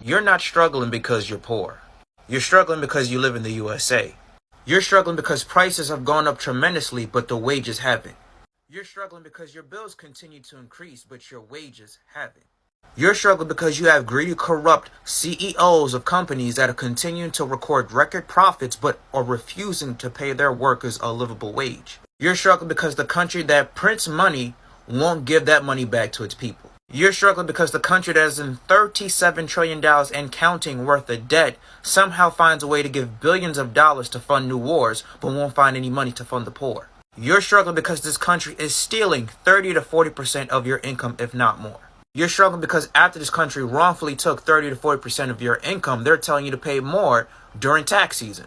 You're not struggling because you're poor. You're struggling because you live in the USA. You're struggling because prices have gone up tremendously, but the wages haven't. You're struggling because your bills continue to increase, but your wages haven't. You're struggling because you have greedy, corrupt CEOs of companies that are continuing to record record profits but are refusing to pay their workers a livable wage. You're struggling because the country that prints money won't give that money back to its people. You're struggling because the country that is in $37 trillion and counting worth of debt somehow finds a way to give billions of dollars to fund new wars but won't find any money to fund the poor. You're struggling because this country is stealing 30 to 40% of your income, if not more. You're struggling because after this country wrongfully took 30 to 40% of your income, they're telling you to pay more during tax season.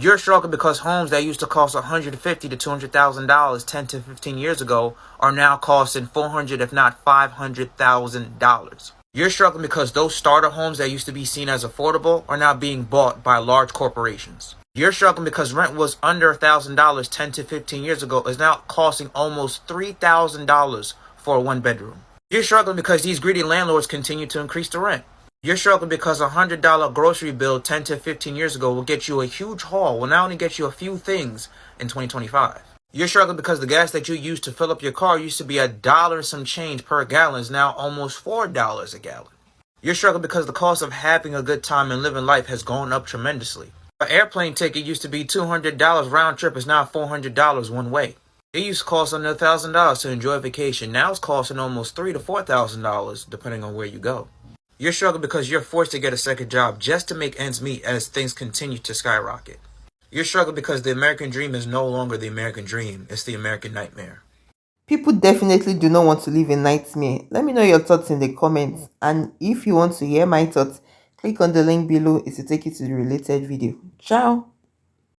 You're struggling because homes that used to cost $150,000 to $200,000 10 to 15 years ago are now costing $400,000 if not $500,000. You're struggling because those starter homes that used to be seen as affordable are now being bought by large corporations. You're struggling because rent was under $1,000 10 to 15 years ago is now costing almost $3,000 for a one bedroom. You're struggling because these greedy landlords continue to increase the rent. You're struggling because a $100 grocery bill 10 to 15 years ago will get you a huge haul, will now only get you a few things in 2025. You're struggling because the gas that you used to fill up your car used to be $1 and some change per gallon is now almost $4 a gallon. You're struggling because the cost of having a good time and living life has gone up tremendously. An airplane ticket used to be $200 round trip is now $400 one way. It used to cost under $1,000 to enjoy a vacation. Now it's costing almost $3,000 to $4,000 depending on where you go. You're struggling because you're forced to get a second job just to make ends meet as things continue to skyrocket. You're struggling because the American dream is no longer the American dream. It's the American nightmare. People definitely do not want to live a nightmare. Let me know your thoughts in the comments. And if you want to hear my thoughts, click on the link below. It will take you to the related video. Ciao.